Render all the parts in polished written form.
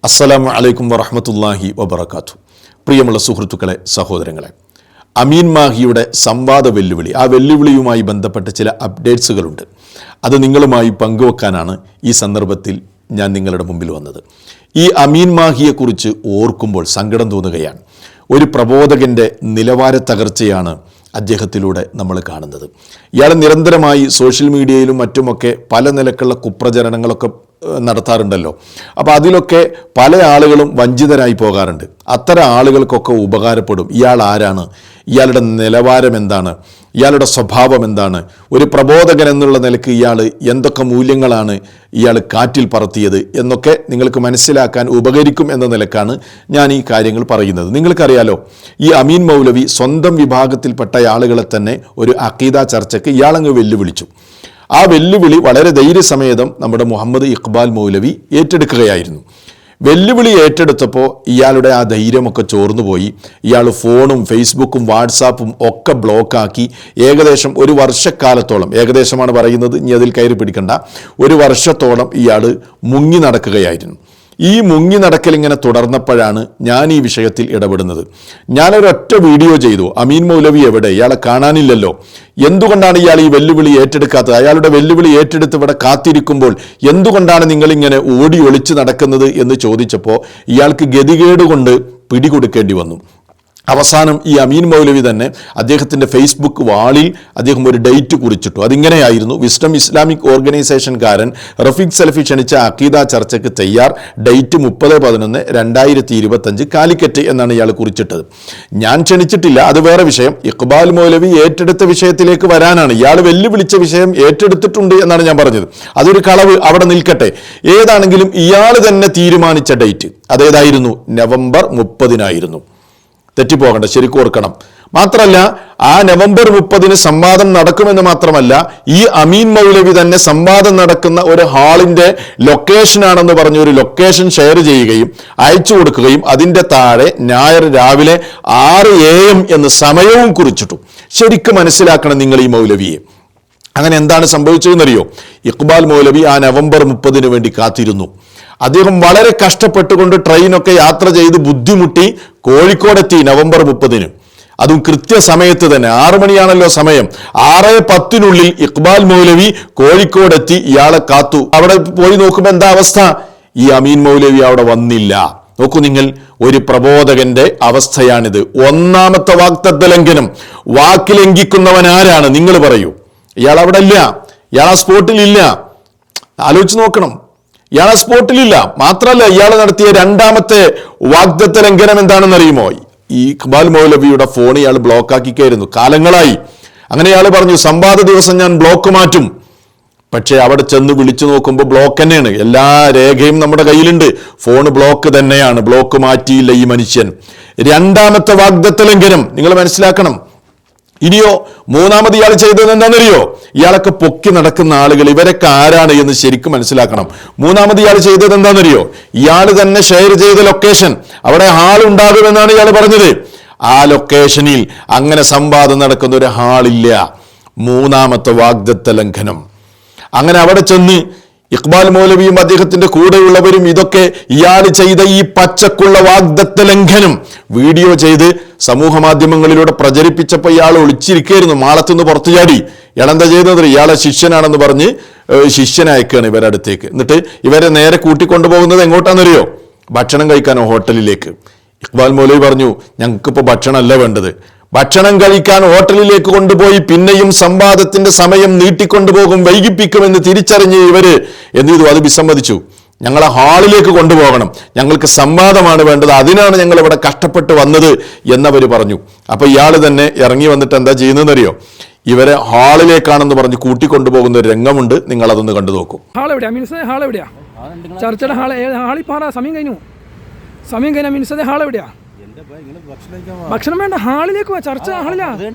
അസ്സലാമു അലൈക്കും വറഹ്മത്തുള്ളാഹി വബറകാതുഹു. പ്രിയമുള്ള സുഹൃത്തുക്കളെ, സഹോദരങ്ങളെ, അമീൻ മാഹിയുടെ സംവാദ വെല്ലുവിളി, ആ വെല്ലുവിളിയുമായി ബന്ധപ്പെട്ട ചില അപ്ഡേറ്റ്സുകളുണ്ട്. അത് നിങ്ങളുമായി പങ്കുവെക്കാനാണ് ഈ സന്ദർഭത്തിൽ ഞാൻ നിങ്ങളുടെ മുമ്പിൽ വന്നത്. ഈ അമീൻ മാഹിയെക്കുറിച്ച് ഓർക്കുമ്പോൾ സങ്കടം തോന്നുകയാണ്. ഒരു പ്രബോധകൻ്റെ നിലവാര തകർച്ചയാണ് അദ്ദേഹത്തിലൂടെ നമ്മൾ കാണുന്നത്. ഇയാൾ നിരന്തരമായി സോഷ്യൽ മീഡിയയിലും മറ്റുമൊക്കെ പല നിലക്കുള്ള കുപ്രചരണങ്ങളൊക്കെ നടത്താറുണ്ടല്ലോ. അപ്പോൾ അതിലൊക്കെ പല ആളുകളും വഞ്ചിതരായി പോകാറുണ്ട്. അത്തരം ആളുകൾക്കൊക്കെ ഉപകാരപ്പെടും. ഇയാൾ ആരാണ്, ഇയാളുടെ നിലവാരം എന്താണ്, ഇയാളുടെ സ്വഭാവം എന്താണ്, ഒരു പ്രബോധകൻ എന്നുള്ള നിലയ്ക്ക് ഇയാൾ എന്തൊക്കെ മൂല്യങ്ങളാണ് ഇയാൾ കാറ്റിൽ പറത്തിയത് എന്നൊക്കെ നിങ്ങൾക്ക് മനസ്സിലാക്കാൻ ഉപകരിക്കും എന്ന നിലക്കാണ് ഞാൻ ഈ കാര്യങ്ങൾ പറയുന്നത്. നിങ്ങൾക്കറിയാലോ, ഈ അമീൻ മൗലവി സ്വന്തം വിഭാഗത്തിൽപ്പെട്ട ആളുകളെ തന്നെ ഒരു അഖീദ ചർച്ചയ്ക്ക് ഇയാളങ്ങ് വെല്ലുവിളിച്ചു. ആ വെല്ലുവിളി വളരെ ധൈര്യസമേതം നമ്മുടെ മുഹമ്മദ് ഇഖ്ബാൽ മൗലവി ഏറ്റെടുക്കുകയായിരുന്നു. വെല്ലുവിളി ഏറ്റെടുത്തപ്പോൾ ഇയാളുടെ ആ ധൈര്യമൊക്കെ ചോർന്നുപോയി. ഇയാൾ ഫോണും ഫേസ്ബുക്കും വാട്സാപ്പും ഒക്കെ ബ്ലോക്കാക്കി ഏകദേശം ഒരു വർഷക്കാലത്തോളം, ഏകദേശമാണ് പറയുന്നത്, ഇനി അതിൽ കയറി പിടിക്കണ്ട, ഒരു വർഷത്തോളം ഇയാൾ മുങ്ങി നടക്കുകയായിരുന്നു. ഈ മുങ്ങി നടക്കൽ ഇങ്ങനെ തുടർന്നപ്പോഴാണ് ഞാൻ ഈ വിഷയത്തിൽ ഇടപെടുന്നത്. ഞാനൊരൊറ്റ വീഡിയോ ചെയ്തു. അമീൻ മൗലവി എവിടെ, ഇയാളെ കാണാനില്ലല്ലോ, എന്തുകൊണ്ടാണ് ഇയാൾ ഈ വെല്ലുവിളി ഏറ്റെടുക്കാത്തത്, അയാളുടെ വെല്ലുവിളി ഏറ്റെടുത്ത് ഇവിടെ കാത്തിരിക്കുമ്പോൾ എന്തുകൊണ്ടാണ് നിങ്ങളിങ്ങനെ ഓടി ഒളിച്ച് നടക്കുന്നത് എന്ന് ചോദിച്ചപ്പോൾ ഇയാൾക്ക് ഗതികേട് കൊണ്ട് പിടികൊടുക്കേണ്ടി വന്നു. അവസാനം ഈ അമീൻ മൗലവി തന്നെ അദ്ദേഹത്തിൻ്റെ ഫേസ്ബുക്ക് വാളിൽ അദ്ദേഹം ഒരു ഡേറ്റ് കുറിച്ചിട്ടു. അതിങ്ങനെയായിരുന്നു: വിസ്ഡം ഇസ്ലാമിക് ഓർഗനൈസേഷൻകാരൻ റഫീഖ് സലഫി ക്ഷണിച്ച അഖീദ ചർച്ചയ്ക്ക് തയ്യാർ, ഡേറ്റ് 30/11/2025 കാലിക്കറ്റ് എന്നാണ് ഇയാൾ കുറിച്ചിട്ടത്. ഞാൻ ക്ഷണിച്ചിട്ടില്ല, അത് വേറെ വിഷയം. ഇഖ്ബാൽ മൗലവി ഏറ്റെടുത്ത വിഷയത്തിലേക്ക് വരാനാണ്. ഇയാൾ വെല്ലുവിളിച്ച വിഷയം ഏറ്റെടുത്തിട്ടുണ്ട് എന്നാണ് ഞാൻ പറഞ്ഞത്. അതൊരു കളവ് അവിടെ നിൽക്കട്ടെ. ഏതാണെങ്കിലും ഇയാൾ തന്നെ തീരുമാനിച്ച ഡേറ്റ് അതേതായിരുന്നു? നവംബർ 30 തെറ്റിപ്പോകണ്ട, ശരിക്കും ഓർക്കണം. മാത്രമല്ല, ആ നവംബർ 30 സംവാദം നടക്കുമെന്ന് മാത്രമല്ല, ഈ അമീൻ മൗലവി തന്നെ സംവാദം നടക്കുന്ന ഒരു ഹാളിൻ്റെ ലൊക്കേഷനാണെന്ന് പറഞ്ഞ് ഒരു ലൊക്കേഷൻ ഷെയർ ചെയ്യുകയും അയച്ചു കൊടുക്കുകയും അതിൻ്റെ താഴെ ഞായർ രാവിലെ 6 AM എന്ന് സമയവും കുറിച്ചിട്ടു. ശരിക്കും മനസ്സിലാക്കണം നിങ്ങൾ ഈ മൗലവിയെ. അങ്ങനെ എന്താണ് സംഭവിച്ചതെന്നറിയോ? ഇഖ്ബാൽ മൗലവി ആ നവംബർ 30 വേണ്ടി കാത്തിരുന്നു. അദ്ദേഹം വളരെ കഷ്ടപ്പെട്ടുകൊണ്ട് ട്രെയിനൊക്കെ യാത്ര ചെയ്ത് ബുദ്ധിമുട്ടി കോഴിക്കോടെത്തി നവംബർ 30. അതും കൃത്യസമയത്ത് തന്നെ. 6 മണിയാണല്ലോ സമയം. 6:10 ഇഖ്ബാൽ മൗലവി കോഴിക്കോടെത്തി. ഇയാളെ കാത്തു. അവിടെ പോയി നോക്കുമ്പോൾ എന്താ അവസ്ഥ? ഈ അമീൻ മൗലവി അവിടെ വന്നില്ല. നോക്കൂ നിങ്ങൾ, ഒരു പ്രബോധകന്റെ അവസ്ഥയാണിത്. ഒന്നാമത്തെ വാഗ്ദത്ത ലംഘനം. വാക്ക് ലംഘിക്കുന്നവൻ ആരാണ്? നിങ്ങൾ പറയൂ. ഇയാൾ അവിടെ ഇല്ല, ഇയാൾ ആ സ്പോട്ടിലില്ല. ആലോചിച്ച് നോക്കണം, ഇയാൾ ആ സ്പോട്ടിലില്ല. മാത്രമല്ല, ഇയാൾ നടത്തിയ രണ്ടാമത്തെ വാഗ്ദത്ത ലംഘനം എന്താണെന്ന് അറിയുമോ? ഈ ഇഖ്ബാൽ മൗലവിയുടെ ഫോൺ ഇയാൾ ബ്ലോക്കാക്കിക്കായിരുന്നു കാലങ്ങളായി. അങ്ങനെ ഇയാൾ പറഞ്ഞു, സംവാദ ദിവസം ഞാൻ ബ്ലോക്ക് മാറ്റും. പക്ഷേ അവിടെ ചെന്ന് വിളിച്ചു നോക്കുമ്പോൾ ബ്ലോക്ക് തന്നെയാണ്. എല്ലാ രേഖയും നമ്മുടെ കയ്യിലുണ്ട്. ഫോൺ ബ്ലോക്ക് തന്നെയാണ്. ബ്ലോക്ക് മാറ്റിയില്ല ഈ മനുഷ്യൻ. രണ്ടാമത്തെ വാഗ്ദത്ത ലംഘനം നിങ്ങൾ മനസ്സിലാക്കണം. ഇനിയോ മൂന്നാമത് ഇയാൾ ചെയ്തത് എന്താണെന്നറിയോ? ഇയാളൊക്കെ പൊക്കി നടക്കുന്ന ആളുകൾ, ഇവരൊക്കെ ആരാണ് എന്ന് ശരിക്കും മനസ്സിലാക്കണം. മൂന്നാമത് ഇയാൾ ചെയ്തത് എന്താണെന്നറിയോ? ഇയാൾ തന്നെ ഷെയർ ചെയ്ത ലൊക്കേഷൻ, അവിടെ ഹാളുണ്ടാകുമെന്നാണ് ഇയാൾ പറഞ്ഞത്. ആ ലൊക്കേഷനിൽ അങ്ങനെ സംവാദം നടക്കുന്ന ഒരു ഹാളില്ല. മൂന്നാമത്തെ വാഗ്ദത്ത ലംഘനം. അങ്ങനെ അവിടെ ചെന്ന് ഇഖ്ബാൽ മൗലവിയും അദ്ദേഹത്തിന്റെ കൂടെയുള്ളവരും ഇതൊക്കെ ഇയാൾ ചെയ്ത ഈ പച്ചക്കുള്ള വാഗ്ദത്ത ലംഘനം വീഡിയോ ചെയ്ത് സമൂഹ മാധ്യമങ്ങളിലൂടെ പ്രചരിപ്പിച്ചപ്പോൾ ഇയാൾ ഒളിച്ചിരിക്കുകയായിരുന്നു. മാളത്തുനിന്ന് പുറത്തു ചാടി. ഇയാൾ എന്താ ചെയ്യുന്നത്? ഇയാളെ ശിഷ്യനാണെന്ന് പറഞ്ഞ് ശിഷ്യനെ അയക്കുകയാണ് ഇവരുടെ അടുത്തേക്ക്. എന്നിട്ട് ഇവരെ നേരെ കൂട്ടിക്കൊണ്ടുപോകുന്നത് എങ്ങോട്ടാണെന്നറിയോ? ഭക്ഷണം കഴിക്കാനോ, ഹോട്ടലിലേക്ക്. ഇഖ്ബാൽ മൗലവി പറഞ്ഞു, ഞങ്ങൾക്കിപ്പോൾ ഭക്ഷണമല്ല വേണ്ടത്. ഭക്ഷണം കഴിക്കാൻ ഹോട്ടലിലേക്ക് കൊണ്ടുപോയി പിന്നെയും സംവാദത്തിന്റെ സമയം നീട്ടിക്കൊണ്ടുപോകും, വൈകിപ്പിക്കുമെന്ന് തിരിച്ചറിഞ്ഞ് ഇവര് എന്ത് ചെയ്തു? അത് വിസമ്മതിച്ചു. ഞങ്ങളെ ഹാളിലേക്ക് കൊണ്ടുപോകണം, ഞങ്ങൾക്ക് സംവാദമാണ് വേണ്ടത്, അതിനാണ് ഞങ്ങൾ ഇവിടെ കഷ്ടപ്പെട്ട് വന്നത് എന്നവർ പറഞ്ഞു. അപ്പൊ ഇയാൾ തന്നെ ഇറങ്ങി വന്നിട്ട് എന്താ ചെയ്യുന്നതെന്നറിയോ? ഇവരെ ഹാളിലേക്കാണെന്ന് പറഞ്ഞ് കൂട്ടിക്കൊണ്ടുപോകുന്ന ഒരു രംഗമുണ്ട്. നിങ്ങൾ അതൊന്ന് കണ്ടു നോക്കൂ. ചർച്ചയുടെ ഹാളിൽ പാറ സമയം കഴിഞ്ഞു. മീൻസ് ഹാളെവിടെയാ? ഭക്ഷണം വേണ്ട, ഹാളിലേക്ക് പോവാ. ചർച്ച ഹാളിലാ.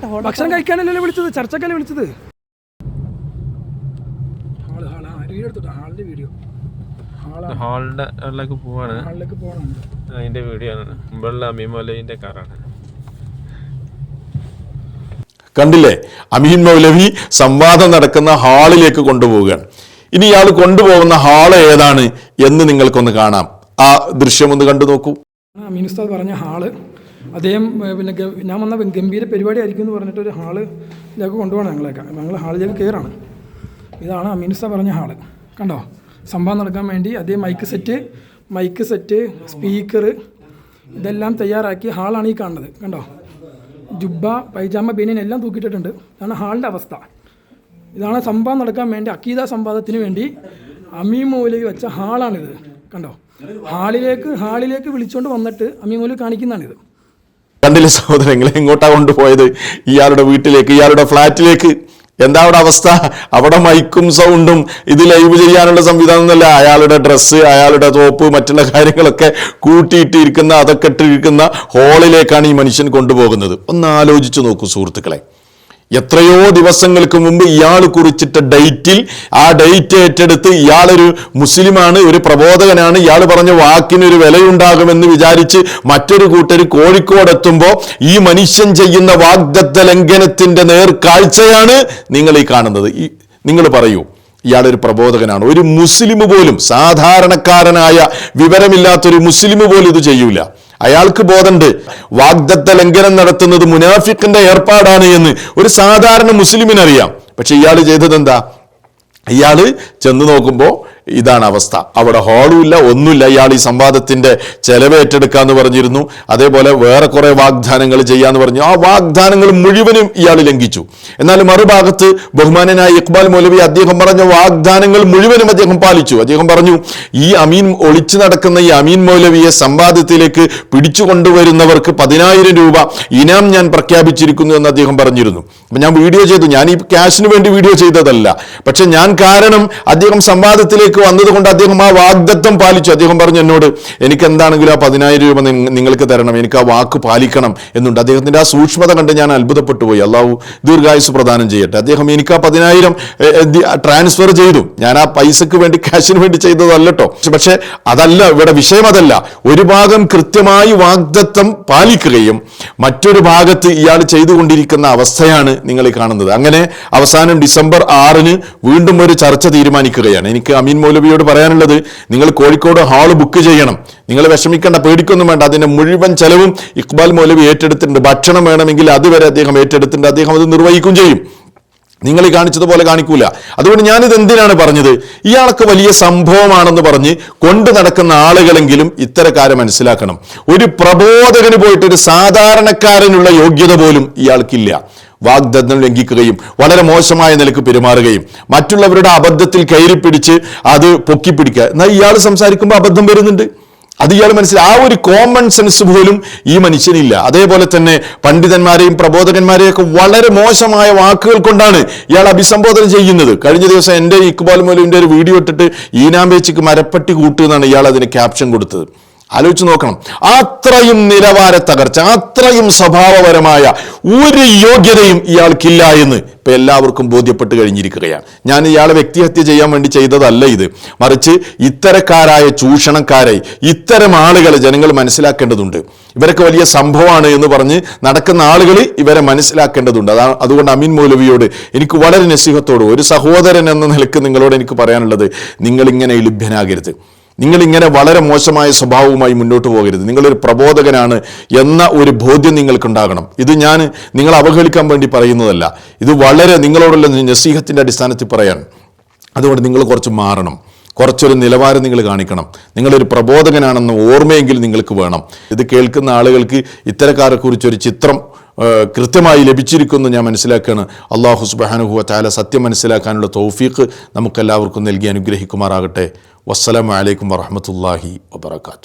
ഭക്ഷണം കഴിക്കാനല്ലല്ലോ വിളിച്ചത്, ചർച്ചക്കല്ലേ വിളിച്ചത്. ഹാളിലേക്ക് പോവാണ്. അതിന്റെ വീഡിയോ ആണ്. മുമ്പുള്ള അമീൻ മൗലവിന്റെ കാറാണ്. കണ്ടില്ലേ? അമീൻ മൗലവി സംവാദം നടക്കുന്ന ഹാളിലേക്ക് കൊണ്ടുപോവുകയാണ്. ഇനി ഇയാൾ കൊണ്ടുപോകുന്ന ഹാള് ഏതാണ് എന്ന് നിങ്ങൾക്കൊന്ന് കാണാം. ആ ദൃശ്യം ഒന്ന് കണ്ടു നോക്കൂ. അമീൻ ഉസ്താദ് പറഞ്ഞ ഹാള് അദ്ദേഹം പിന്നെ ഞാൻ വന്ന ഗംഭീര പരിപാടി ആയിരിക്കും എന്ന് പറഞ്ഞിട്ട് ഒരു ഹാളിലേക്ക് കൊണ്ടുപോകണം ഞങ്ങളെയൊക്കെ. ഞങ്ങൾ ഹാളിലേക്ക് കയറാണ്. ഇതാണ് അമീൻ ഉസ്താദ് പറഞ്ഞ ഹാള്. കണ്ടോ, സംഭവം നടക്കാൻ വേണ്ടി അദ്ദേഹം മൈക്ക് സെറ്റ് സ്പീക്കർ ഇതെല്ലാം തയ്യാറാക്കി ഹാളാണ് ഈ കാണുന്നത്. കണ്ടോ, ജുബ്ബ പൈജാമ ബനിയൻ എല്ലാം തൂക്കിയിട്ടിട്ടുണ്ട്. ഇതാണ് ഹാളിൻ്റെ അവസ്ഥ. ഇതാണ് സംഭവം നടക്കാൻ വേണ്ടി അക്കീദ സംവാദത്തിന് വേണ്ടി അമീൻ മൗലവി വെച്ച ഹാളാണിത്. കണ്ടോ, ഹാളിലേക്ക് വിളിച്ചുകൊണ്ട് വന്നിട്ട് അമീൻ മൗലവി കാണിക്കുന്നതാണിത്. കണ്ടില്ലേ സഹോദരങ്ങളെ, എങ്ങോട്ടാ കൊണ്ടുപോയത്? ഇയാളുടെ വീട്ടിലേക്ക്, ഇയാളുടെ ഫ്ലാറ്റിലേക്ക്. എന്താ അവിടെ അവസ്ഥ? അവിടെ മൈക്കും സൗണ്ടും ഇത് ലൈവ് ചെയ്യാനുള്ള സംവിധാനം എന്നല്ല, അയാളുടെ ഡ്രസ്സ്, അയാളുടെ തോപ്പ്, മറ്റുള്ള കാര്യങ്ങളൊക്കെ കൂട്ടിയിട്ടിരിക്കുന്ന, അതൊക്കെ ഇട്ടിരിക്കുന്ന ഹാളിലേക്കാണ് ഈ മനുഷ്യൻ കൊണ്ടുപോകുന്നത്. ഒന്ന് ആലോചിച്ചു നോക്കൂ സുഹൃത്തുക്കളെ. എത്രയോ ദിവസങ്ങൾക്ക് മുമ്പ് ഇയാൾ കുറിച്ചിട്ട ഡേറ്റിൽ ആ ഡേറ്റ് ഏറ്റെടുത്ത് ഇയാളൊരു മുസ്ലിമാണ്, ഒരു പ്രബോധകനാണ്, ഇയാൾ പറഞ്ഞ വാക്കിനൊരു വിലയുണ്ടാകുമെന്ന് വിചാരിച്ച് മറ്റൊരു കൂട്ടർ കോഴിക്കോട് എത്തുമ്പോൾ ഈ മനുഷ്യൻ ചെയ്യുന്ന വാഗ്ദത്ത ലംഘനത്തിന്റെ നേർക്കാഴ്ചയാണ് നിങ്ങൾ ഈ കാണുന്നത്. നിങ്ങൾ പറയൂ, ഇയാളൊരു പ്രബോധകനാണ്? ഒരു മുസ്ലിം പോലും, സാധാരണക്കാരനായ വിവരമില്ലാത്തൊരു മുസ്ലിം പോലും ഇത് ചെയ്യൂല. അയാൾക്ക് ബോധമുണ്ട് വാഗ്ദത്ത ലംഘനം നടത്തുന്നത് മുനാഫിക്കിന്റെ ഏർപ്പാടാണ് എന്ന് ഒരു സാധാരണ മുസ്ലിമിനറിയാം. പക്ഷെ ഇയാൾ ചെയ്തത് എന്താ? ഇയാൾ ചെന്ന് നോക്കുമ്പോൾ ഇതാണ് അവസ്ഥ. അവിടെ ഹാളും ഇല്ല, ഒന്നുമില്ല. ഇയാൾ ഈ സംവാദത്തിന്റെ ചെലവ് ഏറ്റെടുക്കാന്ന് പറഞ്ഞിരുന്നു. അതേപോലെ വേറെ കുറെ വാഗ്ദാനങ്ങൾ ചെയ്യാന്ന് പറഞ്ഞു. ആ വാഗ്ദാനങ്ങൾ മുഴുവനും ഇയാൾ ലംഘിച്ചു. എന്നാൽ മറുഭാഗത്ത് ബഹുമാനനായ ഇഖ്ബാൽ മൗലവി അദ്ദേഹം പറഞ്ഞ വാഗ്ദാനങ്ങൾ മുഴുവനും അദ്ദേഹം പാലിച്ചു. അദ്ദേഹം പറഞ്ഞു, ഈ ഒളിച്ചു നടക്കുന്ന ഈ അമീൻ മൗലവിയെ സംവാദത്തിലേക്ക് പിടിച്ചു കൊണ്ടുവരുന്നവർക്ക് 10,000 രൂപ ഇനാം ഞാൻ പ്രഖ്യാപിച്ചിരിക്കുന്നു എന്ന് അദ്ദേഹം പറഞ്ഞിരുന്നു. അപ്പൊ ഞാൻ വീഡിയോ ചെയ്തു. ഞാൻ ഈ ക്യാഷിന് വേണ്ടി വീഡിയോ ചെയ്തതല്ല. പക്ഷെ ഞാൻ കാരണം അദ്ദേഹം സംവാദത്തിലേക്ക് വന്നതുകൊണ്ട് അദ്ദേഹം ആ വാഗ്ദത്തം പാലിച്ചു. അദ്ദേഹം പറഞ്ഞു എന്നോട്, എനിക്ക് എന്താണെങ്കിലും ആ 10,000 രൂപ നിങ്ങൾക്ക് തരണം, എനിക്ക് ആ വാക്ക് പാലിക്കണം എന്നുണ്ട്. അദ്ദേഹത്തിന്റെ ആ സൂക്ഷ്മത കണ്ട് ഞാൻ അത്ഭുതപ്പെട്ടു പോയി. അള്ളാഹു ദീർഘായുസ് പ്രദാനം ചെയ്യട്ടെ. അദ്ദേഹം എനിക്ക് ആ 10,000 ട്രാൻസ്ഫർ ചെയ്തു. ഞാൻ ആ പൈസക്ക് വേണ്ടി, ക്യാഷിന് വേണ്ടി ചെയ്തതല്ല കേട്ടോ. പക്ഷെ അതല്ല ഇവിടെ വിഷയം. അതല്ല, ഒരു ഭാഗം കൃത്യമായി വാഗ്ദത്തം പാലിക്കുകയും മറ്റൊരു ഭാഗത്ത് ഇയാൾ ചെയ്തുകൊണ്ടിരിക്കുന്ന അവസ്ഥയാണ് നിങ്ങൾ കാണുന്നത്. അങ്ങനെ അവസാനം ഡിസംബർ 6 വീണ്ടും ഒരു ചർച്ച തീരുമാനിക്കുകയാണ്. എനിക്ക് അമീൻ മൗലവിയോട് പറയാനുള്ളത്, നിങ്ങൾ കോഴിക്കോട് ഹാള് ബുക്ക് ചെയ്യണം. നിങ്ങൾ വിഷമിക്കേണ്ട, പേടിക്കൊന്നും വേണ്ട. അതിന്റെ മുഴുവൻ ചെലവും ഇഖ്ബാൽ മൗലവി ഏറ്റെടുത്തിട്ടുണ്ട്. ഭക്ഷണം വേണമെങ്കിൽ അതുവരെ അദ്ദേഹം ഏറ്റെടുത്തിട്ടുണ്ട്. അദ്ദേഹം അത് നിർവഹിക്കും ചെയ്യും. നിങ്ങൾ ഈ കാണിച്ചതുപോലെ കാണിക്കൂല. അതുകൊണ്ട് ഞാനിത് എന്തിനാണ് പറഞ്ഞത്? ഇയാൾക്ക് വലിയ സംഭവമാണെന്ന് പറഞ്ഞ് കൊണ്ടു നടക്കുന്ന ആളുകളെങ്കിലും ഇത്തരക്കാരെ മനസ്സിലാക്കണം. ഒരു പ്രബോധകന് പോയിട്ട് ഒരു സാധാരണക്കാരനുള്ള യോഗ്യത പോലും ഇയാൾക്കില്ല. വാഗ്ദത്തം ലംഘിക്കുകയും വളരെ മോശമായ നിലക്ക് പെരുമാറുകയും മറ്റുള്ളവരുടെ അബദ്ധത്തിൽ കയറിപ്പിടിച്ച് അത് പൊക്കിപ്പിടിക്കുക. എന്നാൽ ഇയാൾ സംസാരിക്കുമ്പോൾ അബദ്ധം വരുന്നുണ്ട്. അത് ഇയാൾ മനസ്സിലായി. ആ ഒരു കോമൺ സെൻസ് പോലും ഈ മനുഷ്യനില്ല. അതേപോലെ തന്നെ പണ്ഡിതന്മാരെയും പ്രബോധകന്മാരെയും ഒക്കെ വളരെ മോശമായ വാക്കുകൾ കൊണ്ടാണ് ഇയാൾ അഭിസംബോധന ചെയ്യുന്നത്. കഴിഞ്ഞ ദിവസം എൻ്റെ ഇഖ്ബാൽ മൗലവിന്റെ ഒരു വീഡിയോ ഇട്ടിട്ട് ഈനാമ്പേച്ചിക്ക് മരപ്പട്ടി കൂട്ടുമെന്നാണ് ഇയാൾ അതിന് ക്യാപ്ഷൻ കൊടുത്തത്. ആലോചിച്ച് നോക്കണം. അത്രയും നിലവാര തകർച്ച, അത്രയും സ്വഭാവപരമായ ഒരു യോഗ്യതയും ഇയാൾക്കില്ല എന്ന് ഇപ്പൊ എല്ലാവർക്കും ബോധ്യപ്പെട്ട് കഴിഞ്ഞിരിക്കുകയാണ്. ഞാൻ ഇയാളെ വ്യക്തിഹത്യ ചെയ്യാൻ വേണ്ടി ചെയ്തതല്ല ഇത്. മറിച്ച് ഇത്തരക്കാരായ ചൂഷണക്കാരെ, ഇത്തരം ആളുകളെ ജനങ്ങൾ മനസ്സിലാക്കേണ്ടതുണ്ട്. ഇവരൊക്കെ വലിയ സംഭവമാണ് എന്ന് പറഞ്ഞ് നടക്കുന്ന ആളുകൾ ഇവരെ മനസ്സിലാക്കേണ്ടതുണ്ട്. അതുകൊണ്ട് അമീൻ മൗലവിയോട് എനിക്ക് വളരെ നസീഹത്തോട്, ഒരു സഹോദരൻ എന്ന നിലക്ക് നിങ്ങളോട് എനിക്ക് പറയാനുള്ളത്, നിങ്ങളിങ്ങനെ ലഭ്യനാകരുത്. നിങ്ങളിങ്ങനെ വളരെ മോശമായ സ്വഭാവവുമായി മുന്നോട്ട് പോകരുത്. നിങ്ങളൊരു പ്രബോധകനാണ് എന്ന ഒരു ബോധ്യം നിങ്ങൾക്കുണ്ടാകണം. ഇത് ഞാൻ നിങ്ങളെ അവഹേളിക്കാൻ വേണ്ടി പറയുന്നതല്ല. ഇത് വളരെ നിങ്ങളോടുള്ള നസീഹത്തിൻ്റെ അടിസ്ഥാനത്തിൽ പറയാൻ. അതുകൊണ്ട് നിങ്ങൾ കുറച്ച് മാറണം, കുറച്ചൊരു നിലവാരം നിങ്ങൾ കാണിക്കണം. നിങ്ങളൊരു പ്രബോധകനാണെന്ന ഓർമ്മയെങ്കിൽ നിങ്ങൾക്ക് വേണം. ഇത് കേൾക്കുന്ന ആളുകൾക്ക് ഇത്തരക്കാരെ കുറിച്ചൊരു ചിത്രം കൃത്യമായി ലഭിച്ചിരിക്കുന്നു ഞാൻ മനസ്സിലാക്കുകയാണ്. അല്ലാഹു സുബ്ഹാനഹു വ തആല സത്യം മനസ്സിലാക്കാനുള്ള തൗഫീഖ് നമുക്കെല്ലാവർക്കും നൽകി അനുഗ്രഹിക്കുമാറാകട്ടെ. വസ്സലാമു അലൈക്കും വറഹ്മത്തുള്ളാഹി വബറകാതുഹു.